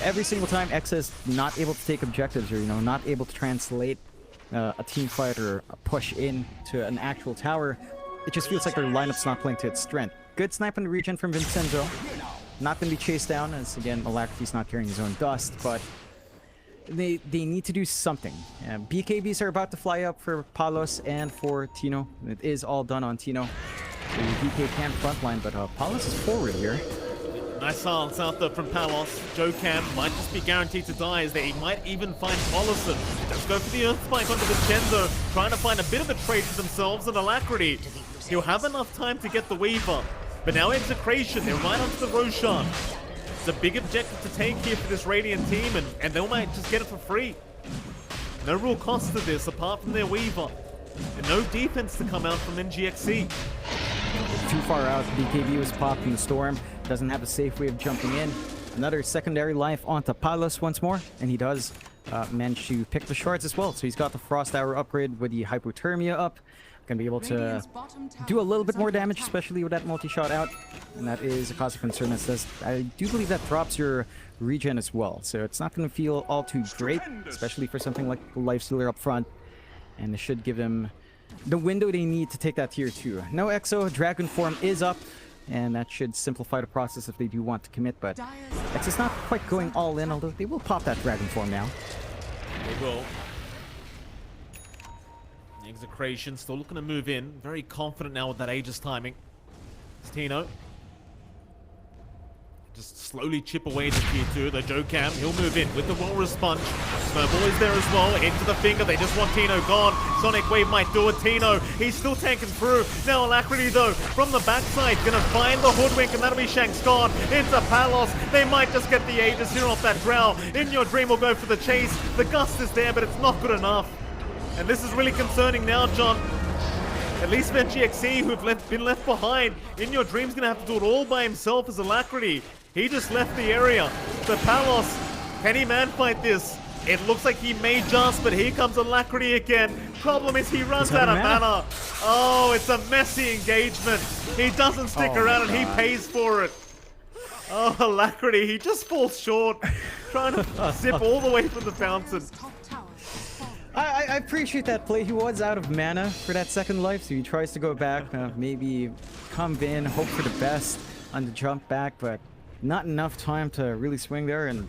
S6: Every single time X is not able to take objectives or, not able to translate a team fight or a push in to an actual tower, it just feels like their lineup's not playing to its strength. Good snipe on the regen from Vincenzo. Not going to be chased down as, again, Alacrity's not carrying his own dust, but they need to do something. BKBs are about to fly up for Palos and for Tino. It is all done on Tino. The DK can frontline, but Palos is forward here.
S5: Nice silence out there from Palos. Jokan might just be guaranteed to die as they might even find Paulson. Just go for the Earth Spike onto Vincenzo, trying to find a bit of a trade for themselves and Alacrity. He'll have enough time to get the Weaver. But now Execration, they're right onto the Roshan. It's a big objective to take here for this Radiant team, and they might just get it for free. No real cost to this apart from their Weaver. And no defense to come out from NGX.SEA.
S6: Too far out, BKB was popped in the Storm. Doesn't have a safe way of jumping in. Another secondary life onto Palos once more, and he does manage to pick the shards as well. So he's got the Frost Arrow upgrade with the Hypothermia up. Gonna be able to do a little bit more damage, especially with that multi-shot out. And that is a cause of concern. That says, I do believe that drops your regen as well. So it's not gonna feel all too great, especially for something like Lifestealer up front. And it should give them the window they need to take that tier 2. No Exo, Dragon Form is up. And that should simplify the process if they do want to commit, but Exo's not quite going all in, although they will pop that Dragon Form now.
S5: They will. Execration still looking to move in. Very confident now with that Aegis timing. It's Tino. just slowly chip away to tier 2. The Joe Cam, he'll move in with the Walrus Punch. Snowball is there as well, into the finger. They just want Tino gone. Sonic Wave might do it. Tino, he's still tanking through. Now Alacrity though, from the backside, gonna find the Hoodwink, and that'll be Shanks gone. Into Palos, they might just get the Aegis here off that Drow. In Your Dream will go for the chase. The Gust is there, but it's not good enough. And this is really concerning now, John. At least NGX.SEA, who've been left behind. In Your Dream's gonna have to do it all by himself as Alacrity. He just left the area. So Palos, can he man fight this? It looks like he may just, but here comes Alacrity again. Problem is he runs out of mana. Oh, it's a messy engagement. He doesn't stick around and he pays for it. Oh, Alacrity, he just falls short. Trying to zip all the way from the fountain.
S6: I appreciate that play. He was out of mana for that second life, so he tries to go back, maybe come in, hope for the best on the jump back, but not enough time to really swing there, and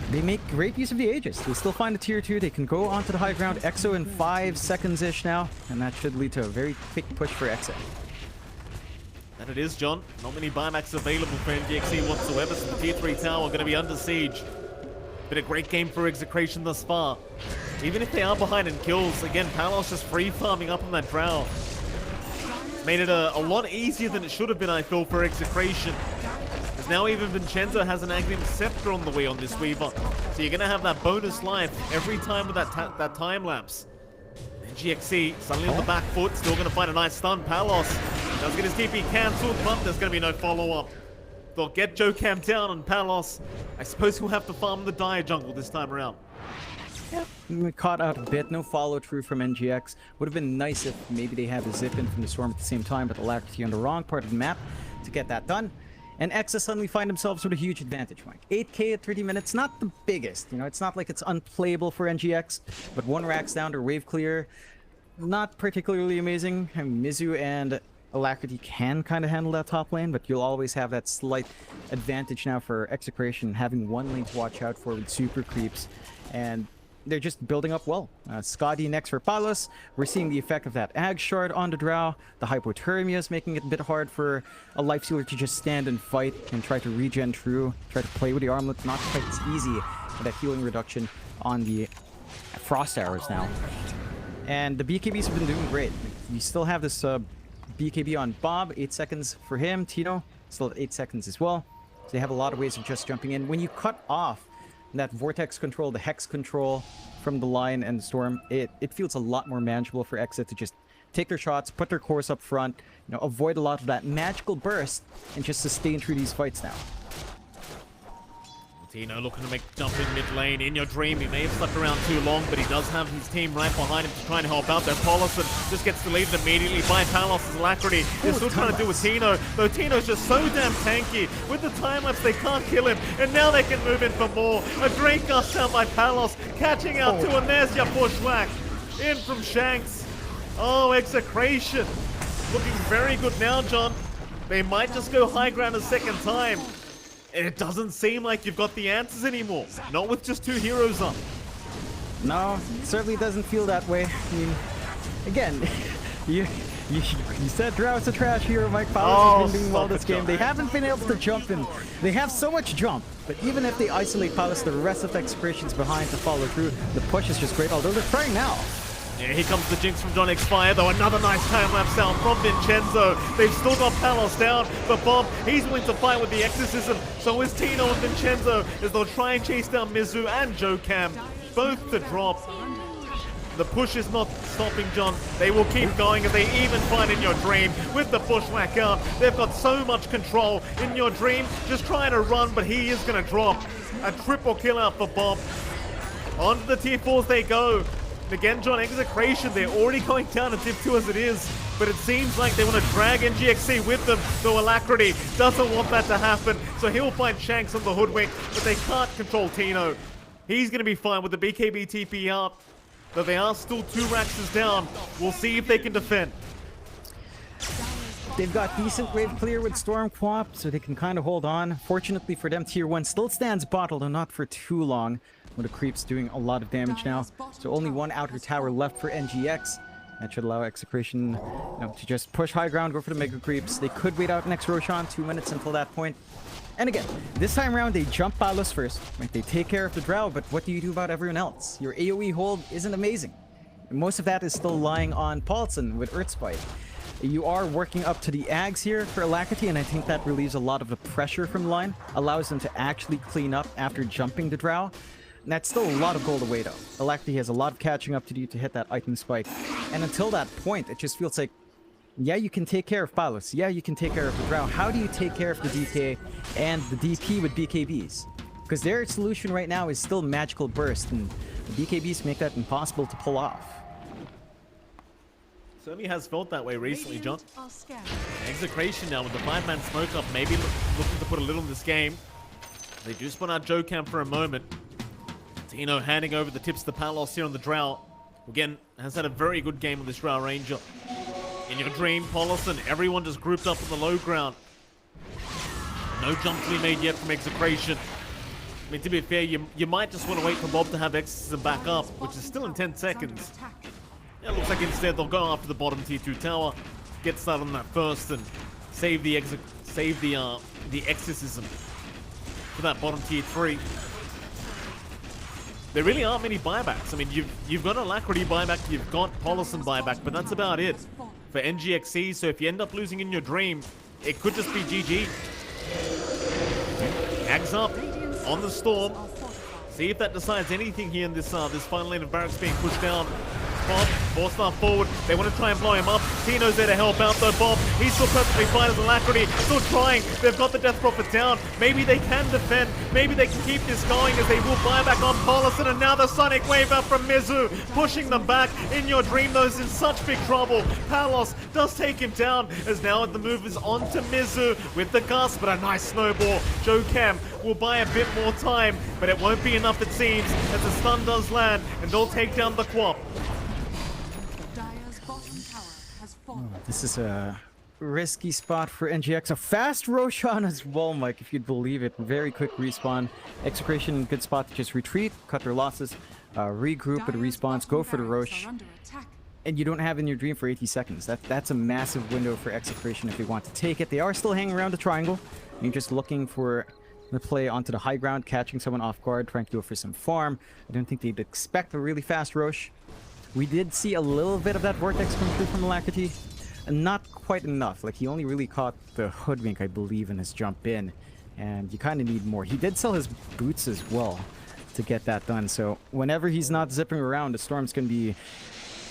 S6: they make great use of the Aegis. They still find a tier 2. They can go onto the high ground. EXO in 5 seconds-ish now, and that should lead to a very quick push for EXO.
S5: And it is, John. Not many buybacks available for NGX.SEA whatsoever, so the tier 3 tower are going to be under siege. Been a great game for Execration thus far. Even if they are behind in kills, again, Palos just free farming up on that Drow. Made it a lot easier than it should have been, I feel, for Execration. As now even Vincenzo has an Aghanim Scepter on the way on this Weaver. So you're going to have that bonus life every time with that time lapse. NGX.SEA suddenly on the back foot, still going to find a nice stun. Palos does get his TP cancelled, but there's going to be no follow-up. They'll get Joe Cam down, and Palos, I suppose he'll have to farm the Dire jungle this time around.
S6: Yep. We caught out a bit. No follow-through from NGX. Would have been nice if maybe they had the zip in from the Storm at the same time, but Alacrity on the wrong part of the map to get that done. And Exa suddenly find themselves with a huge advantage, Mike. 8k at 30 minutes, not the biggest. You know, it's not like it's unplayable for NGX, but 1 racks down to wave clear. Not particularly amazing. I mean, Mizu and Alacrity can kind of handle that top lane, but you'll always have that slight advantage now for Execration, having 1 lane to watch out for with super creeps, and they're just building up well. Scotty next for Palos. We're seeing the effect of that Ag Shard on the Drow. The Hypothermia is making it a bit hard for a Life Stealer to just stand and fight and try to regen through, try to play with the armlet. Not quite as easy for that healing reduction on the Frost Arrows now. And the BKBs have been doing great. You still have this BKB on Bob, 8 seconds for him. Tino, still at 8 seconds as well. So they have a lot of ways of just jumping in. When you cut off that Vortex control, the Hex control from the line and the Storm, it feels a lot more manageable for Exa to just take their shots, put their cores up front, you know, avoid a lot of that magical burst, and just sustain through these fights now.
S5: Tino looking to make the jump in mid lane. In Your Dream, he may have stuck around too long, but he does have his team right behind him to try and help out there. Paulison just gets deleted immediately by Palos' Alacrity. They're still trying to do with Tino, though Tino's just so damn tanky. With the time-lapse, they can't kill him, and now they can move in for more. A Drake Gust out by Palos, catching out too, and there's your bushwhack. In from Shanks. Oh, Execration. Looking very good now, John. They might just go high ground a second time. It doesn't seem like you've got the answers anymore. Not with just 2 heroes up.
S6: No, it certainly doesn't feel that way. I mean, again, you said Drow's a trash hero. Mike Palos has been doing well this game. They haven't been able to jump in. They have so much jump, but even if they isolate Palos, the rest of the Execration's behind to follow through. The push is just great, although they're trying now.
S5: Yeah, here comes the Jinx from JohnXFire, though. Another nice time-lapse down from Vincenzo. They've still got Palos down, but Bob, he's willing to fight with the Exorcism. So is Tino and Vincenzo, as they'll try and chase down Mizu and Joe Cam, both to drop. The push is not stopping, John. They will keep going as they even find In Your Dream with the bushwhack out. They've got so much control. In Your Dream, just trying to run, but he is going to drop. A triple kill out for Bob. On to the tier 4s they go. Again, John, Execration, they're already going down to Div 2 as it is, but it seems like they want to drag NGX.SEA with them, though Alacrity doesn't want that to happen, so he'll find Shanks on the Hoodwink, but they can't control Tino. He's going to be fine with the BKB TP out, though they are still 2 racks down. We'll see if they can defend.
S6: They've got decent wave clear with Storm Quap, so they can kind of hold on. Fortunately for them, Tier 1 still stands bottled, and not for too long. With the creeps doing a lot of damage now. So only 1 outer tower left for NGX. That should allow Execration to just push high ground, go for the mega creeps. They could wait out next Roshan, 2 minutes until that point. And again, this time around, they jump Palos first. Right? They take care of the Drow, but what do you do about everyone else? Your AoE hold isn't amazing. And most of that is still lying on Paulson with Earthspite. You are working up to the Ags here for Alacrity, and I think that relieves a lot of the pressure from the line, allows them to actually clean up after jumping the Drow. And that's still a lot of gold away, though. Alacrity has a lot of catching up to do to hit that item spike. And until that point, it just feels like, yeah, you can take care of Palos. Yeah, you can take care of the Drow. How do you take care of the DK and the DP with BKBs? Because their solution right now is still Magical Burst, and the BKBs make that impossible to pull off.
S5: Certainly has felt that way recently, John.
S4: Radiant are scared.
S5: Execration now with the 5-man smoke up, maybe looking to put a little in this game. They do spawn out Jokam for a moment. Tino handing over the tips to Palos here on the Drow. Again, has had a very good game on this Drow Ranger. In your dream, Paulson, everyone just grouped up on the low ground. No jump to be made yet from Execration. I mean, to be fair, you might just want to wait for Bob to have Exorcism back up, which is still in 10 seconds. Yeah, it looks like instead they'll go after the bottom tier 2 tower, get started on that first, and save the Exorcism for that bottom tier 3. There really aren't many buybacks. I mean, you've got Alacrity buyback, you've got Paulson buyback, but that's about it for NGX.SEA. So if you end up losing in your dream, it could just be GG. Ags up on the Storm. See if that decides anything here in this this final lane of barracks being pushed down. Bob, 4-star forward. They want to try and blow him up. Tino's there to help out though. Bob, he's still perfectly fine as Alacrity. Still trying. They've got the Death Prophet down. Maybe they can defend. Maybe they can keep this going as they will buy back on Paulson. And now the Sonic Wave out from Mizu, pushing them back. In your dream, those in such big trouble. Palos does take him down as now the move is on to Mizu with the Gust, but a nice snowball. Jokam will buy a bit more time, but it won't be enough it seems as the stun does land and they'll take down the Quap.
S4: Dire's bottom tower has fallen.
S6: This is a risky spot for NGX. A fast Roshan as well, Mike, if you'd believe it. Very quick respawn. Execration, good spot to just retreat, cut their losses, regroup with the respawns, go for the Rosh. And you don't have in your dream for 80 seconds. That's a massive window for Execration if they want to take it. They are still hanging around the triangle. You're just looking for the play onto the high ground, catching someone off guard, trying to go for some farm. I don't think they'd expect a really fast Rosh. We did see a little bit of that Vortex come through from Alacrity, and not quite enough. Like, he only really caught the Hoodwink, I believe, in his jump in, and you kind of need more. He did sell his boots as well to get that done, so whenever he's not zipping around, the Storm's going to be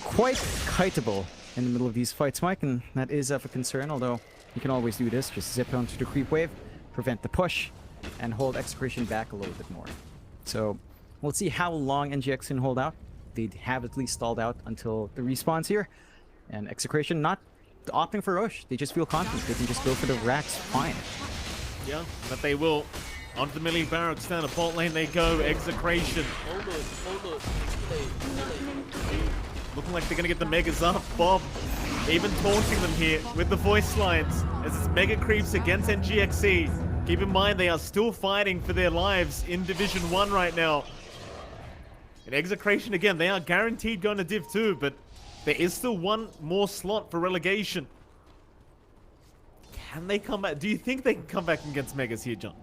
S6: quite kiteable in the middle of these fights, Mike, and that is of a concern, although you can always do this. Just zip onto the creep wave, prevent the push, and hold Execration back a little bit more. So we'll see how long NGX can hold out. They'd have at least stalled out until the respawns here. And Execration not opting for Rosh. They just feel confident. They can just go for the racks fine.
S5: Yeah, but they will. Onto the melee barracks down the bot lane they go. Execration. Looking like they're going to get the megas up. Bob even taunting them here with the voice lines as it's mega creeps against NGX.SEA. Keep in mind, they are still fighting for their lives in Division 1 right now. In Execration, again, they are guaranteed going to Div 2, but there is still one more slot for relegation. Can they come back? Do you think they can come back against Megas here, John?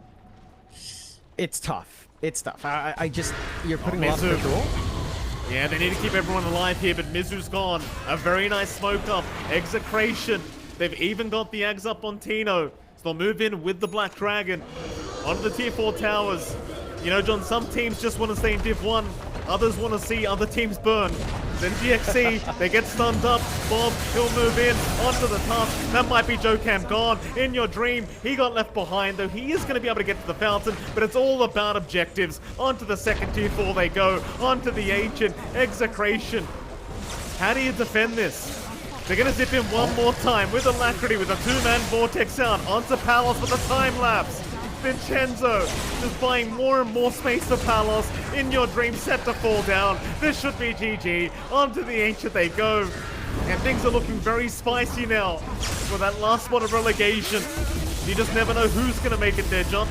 S6: It's tough. It's tough. I just... You're putting a lot of pressure.
S5: Yeah, they need to keep everyone alive here, but Mizu's gone. A very nice smoke up. Execration. They've even got the Ags up on Tino. So they'll move in with the Black Dragon onto the tier 4 towers. You know, John, some teams just want to stay in Div 1. Others want to see other teams burn. Then NGX.SEA, they get stunned up. Bob, he'll move in onto the task. That might be Jokam gone. In your dream, he got left behind, though he is going to be able to get to the fountain, but it's all about objectives. Onto the second tier 4 they go. Onto the Ancient. Execration. How do you defend this? They're going to zip in one more time with Alacrity with a 2-man Vortex out. Onto Palos with a time lapse. Vincenzo just buying more and more space for Palos. In your dream, set to fall down. This should be GG. Onto the Ancient they go. And things are looking very spicy now for that last spot of relegation. You just never know who's going to make it there, John.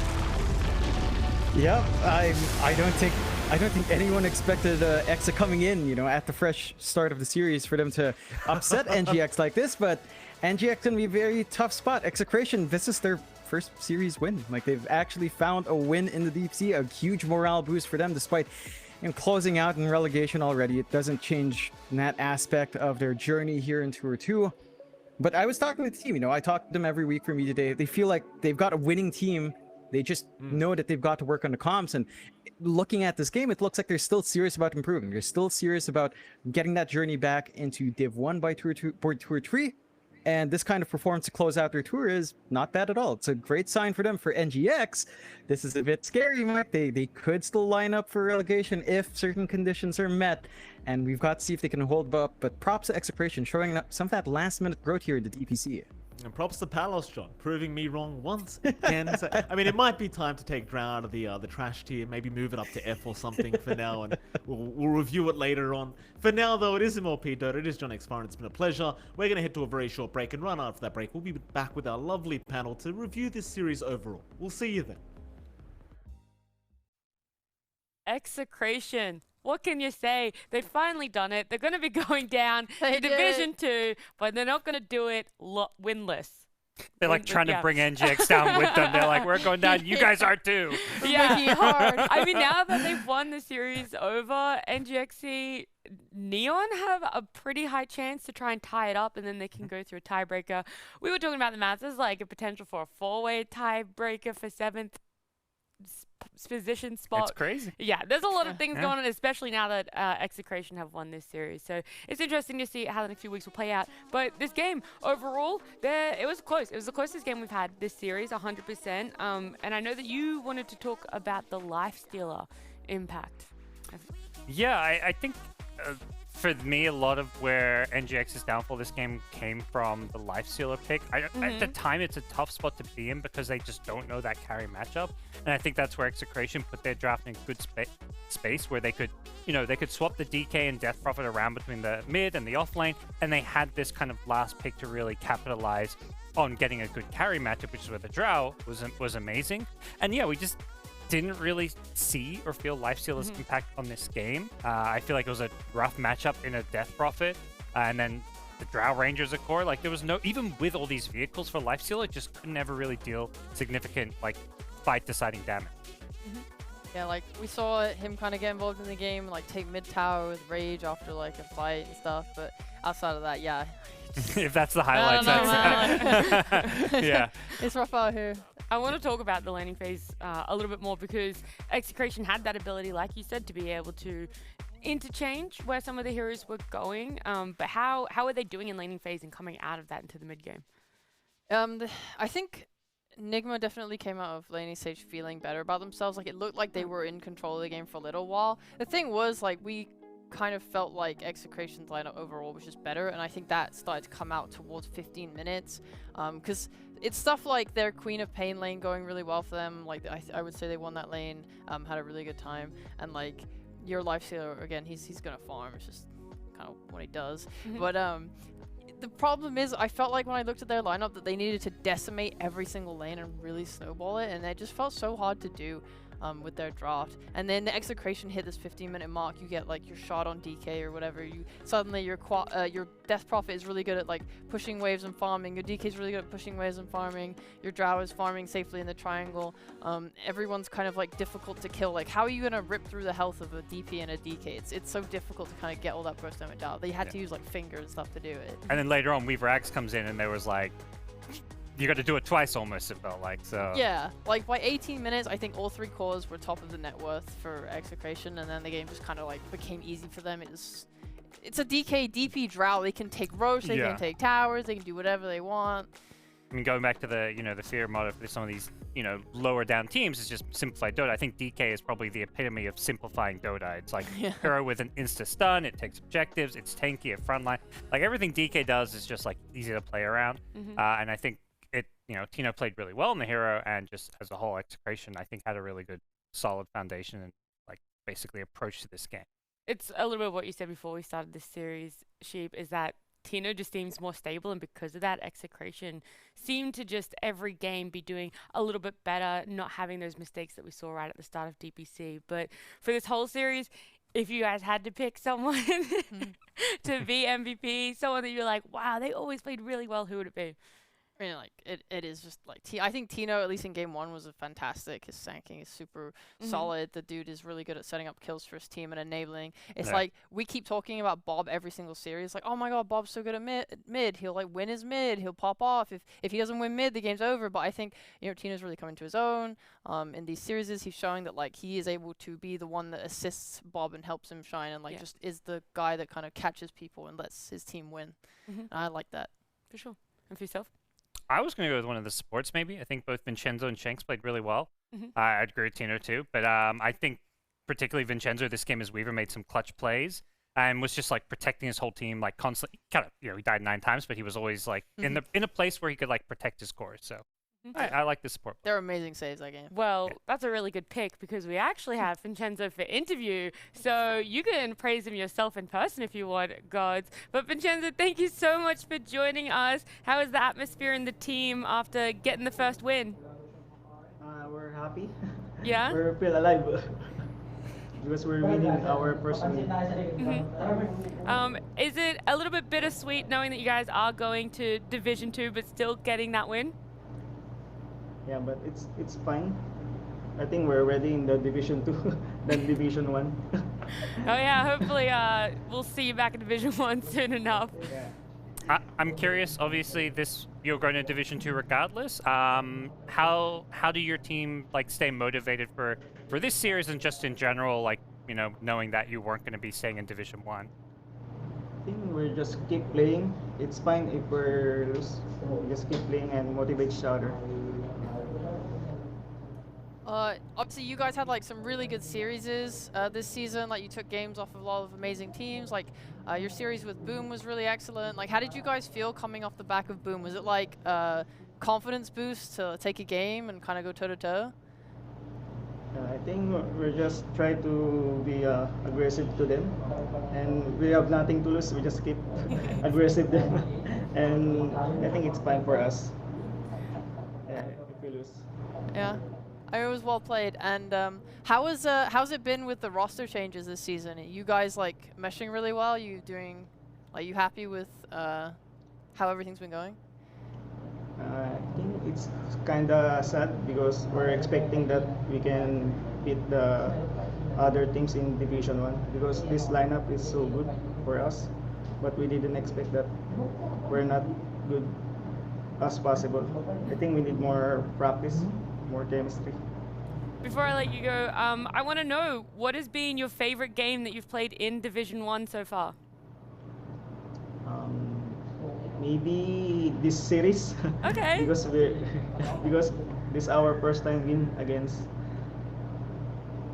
S6: Yep, I don't think I don't think anyone expected Exa coming in, at the fresh start of the series for them to upset NGX like this, but NGX gonna be a very tough spot. Execration, this is their first series win. Like, they've actually found a win in the DPC, a huge morale boost for them, despite closing out in relegation already. It doesn't change that aspect of their journey here in Tour 2. But I was talking to the team, I talk to them every week for me today. They feel like they've got a winning team. They just know that they've got to work on the comms, and looking at this game, it looks like they're still serious about improving. They're still serious about getting that journey back into Div 1 by Tour 3. And this kind of performance to close out their tour is not bad at all. It's a great sign for them. For NGX, this is a bit scary, Mike. They could still line up for relegation if certain conditions are met. And we've got to see if they can hold up. But props to Execration, showing up some of that last-minute growth here in the DPC.
S5: And props to Palos, John, proving me wrong once again. So, I mean, it might be time to take Drow out of the trash tier, maybe move it up to F or something for now, and we'll review it later on. For now, though, it is MLP Dota, it is JohnxFire, and it's been a pleasure. We're going to head to a very short break, and right after that break, we'll be back with our lovely panel to review this series overall. We'll see you then.
S3: Execration. What can you say? They've finally done it. They're going to be going down
S1: They
S3: to Division 2, but they're not going to do it winless.
S2: They're like trying to bring NGX down with them. They're like, we're going down. You guys are too.
S1: Yeah, hard.
S3: I mean, now that they've won the series over, NGX.SEA, Neon have a pretty high chance to try and tie it up, and then they can go through a tiebreaker. We were talking about the maths. There's like a potential for a 4-way tiebreaker for 7th position spot.
S2: It's crazy.
S3: Yeah, there's a lot of things going on, especially now that Execration have won this series. So it's interesting to see how the next few weeks will play out. But this game, overall, it was close. It was the closest game we've had this series, 100%. And I know that you wanted to talk about the Lifestealer impact.
S2: Yeah, I think for me, a lot of where NGX's downfall this game came from the Lifestealer pick. At the time, it's a tough spot to be in because they just don't know that carry matchup. And I think that's where Execration put their draft in a good space where they could, they could swap the DK and Death Prophet around between the mid and the off lane. And they had this kind of last pick to really capitalize on getting a good carry matchup, which is where the Drow was amazing. And yeah, we just didn't really see or feel Lifestealer's impact on this game. I feel like it was a rough matchup in a Death Prophet, and then the Drow Rangers a core. Like, there was no, even with all these vehicles for Lifestealer, it just could never really deal significant, like, fight-deciding damage.
S1: Yeah, like, we saw him kind of get involved in the game, like, take mid-tower with Rage after, like, a fight and stuff, but outside of that, yeah.
S2: If that's the highlights, that's yeah.
S1: It's rough out here.
S3: I want to talk about the laning phase a little bit more because Execration had that ability, like you said, to be able to interchange where some of the heroes were going. But how are they doing in laning phase and coming out of that into the mid game?
S1: I think Nigma definitely came out of laning stage feeling better about themselves. Like, it looked like they were in control of the game for a little while. The thing was, like, we kind of felt like Execration's lineup overall was just better, and I think that started to come out towards 15 minutes. Because it's stuff like their Queen of Pain lane going really well for them. Like, I would say they won that lane, had a really good time, and like your Lifestealer, again, he's gonna farm. It's just kind of what he does. But the problem is, I felt like when I looked at their lineup that they needed to decimate every single lane and really snowball it, and it just felt so hard to do. With their draft, and then the Execration hit this 15-minute mark. You get like your shot on DK or whatever. Suddenly your Death Prophet is really good at like pushing waves and farming. Your DK is really good at pushing waves and farming. Your Drow is farming safely in the triangle. Everyone's kind of like difficult to kill. Like, how are you gonna rip through the health of a DP and a DK? It's so difficult to kind of get all that burst damage out. They had to use like finger and stuff to do it.
S2: And then later on, Weaver Axe comes in, and there was like, you got to do it twice almost, it felt like. So
S1: yeah, like by 18 minutes, I think all 3 cores were top of the net worth for Execration, and then the game just kind of like became easy for them. It's a DK DP Drow. They can take Roche, they can take towers, they can do whatever they want.
S2: I mean, going back to the the fear mode for some of these lower down teams is just simplified Dota. I think DK is probably the epitome of simplifying Dota. It's like hero with an insta stun, it takes objectives, it's tanky at frontline. Like, everything DK does is just like easy to play around, and I think Tino played really well in the hero, and just as a whole, Execration, I think, had a really good, solid foundation and like basically approach to this game.
S3: It's a little bit of what you said before we started this series, Sheep, is that Tino just seems more stable, and because of that, Execration seem to just every game be doing a little bit better, not having those mistakes that we saw right at the start of DPC. But for this whole series, if you guys had to pick someone to be MVP, someone that you're like, wow, they always played really well, who would it be?
S1: I mean, like, it is just, like, I think Tino, at least in game one, was a fantastic. His sanking is super solid. The dude is really good at setting up kills for his team and enabling. It's like, we keep talking about Bob every single series. Like, oh my god, Bob's so good at mid. He'll, like, win his mid. He'll pop off. If he doesn't win mid, the game's over. But I think, you know, Tino's really coming to his own. In these series, he's showing that, like, he is able to be the one that assists Bob and helps him shine and, like, just is the guy that kind of catches people and lets his team win. And I like that.
S3: For sure. And for yourself?
S2: I was going to go with one of the supports, maybe. I think both Vincenzo and Shanks played really well. I'd agree with Tino, too. But I think particularly Vincenzo, this game as Weaver, made some clutch plays and was just, like, protecting his whole team, like, constantly. Kind of, you know, he died 9 times, but he was always, like, in a place where he could, like, protect his core. So I like the support.
S1: They're amazing saves that game.
S3: Well, that's a really good pick because we actually have Vincenzo for interview. So you can praise him yourself in person if you want, gods. But Vincenzo, thank you so much for joining us. How is the atmosphere in the team after getting the first win?
S7: We're happy.
S3: Yeah?
S7: We feel alive because we're winning our first win.
S3: Is it a little bit bittersweet knowing that you guys are going to Division 2 but still getting that win?
S7: Yeah, but it's fine. I think we're already in the Division 2 than Division 1.
S3: Oh yeah, hopefully we'll see you back in Division 1 soon enough.
S7: Yeah.
S2: I'm curious, obviously, you're going to Division 2 regardless. How do your team, like, stay motivated for this series and just in general, like, you know, knowing that you weren't going to be staying in Division 1?
S7: I think we just keep playing. It's fine if we're lose. We just keep playing and motivate each other.
S1: Obviously, you guys had, like, some really good series this season. Like, you took games off of a lot of amazing teams. Like, your series with Boom was really excellent. Like, how did you guys feel coming off the back of Boom? Was it, like, a confidence boost to take a game and kind of go toe-to-toe?
S7: I think we're just try to be aggressive to them. And we have nothing to lose. We just keep aggressive them. And I think it's fine for us. Yeah, if we lose.
S1: Yeah. It was well played. And how's it been with the roster changes this season? Are you guys, like, meshing really well? You happy with how everything's been going?
S7: I think it's kind of sad because we're expecting that we can beat the other teams in Division 1 because this lineup is so good for us. But we didn't expect that we're not good as possible. I think we need more practice. More chemistry.
S3: Before I let you go, I want to know, what has been your favorite game that you've played in Division 1 so far?
S7: Maybe this series.
S3: Okay.
S7: because this is our first time win against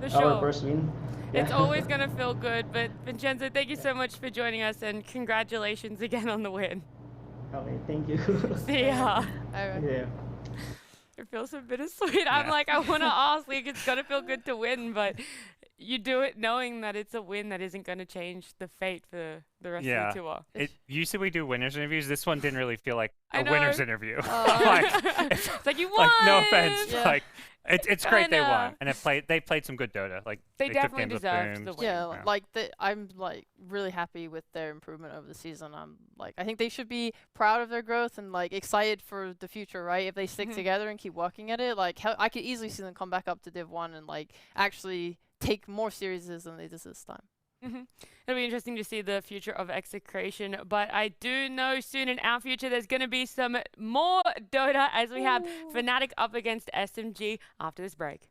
S3: For sure.
S7: our first win.
S3: It's always going to feel good, but Vincenzo, thank you so much for joining us and congratulations again on the win.
S7: Okay, thank you.
S3: See ya.
S7: Yeah.
S3: It feels so bittersweet. I'm like, I want to ask, like, it's going to feel good to win, but you do it knowing that it's a win that isn't going to change the fate for the rest of the tour.
S2: Usually we do winners interviews. This one didn't really feel like a
S3: know.
S2: winners interview.
S3: It's like, you won!
S2: Like, no offense.
S1: Yeah.
S2: Like, it's great they won. And they played some good Dota. Like,
S3: They
S2: took
S3: definitely
S2: games with
S3: deserved
S2: Booms.
S3: the win.
S1: Yeah, like I'm like really happy with their improvement over the season. I think they should be proud of their growth and like excited for the future, right? If they stick together and keep working at it, like I could easily see them come back up to Div 1 and like actually take more series than they did this time.
S3: It'll be interesting to see the future of Execration, but I do know soon in our future there's going to be some more Dota as we have Fnatic up against SMG after this break.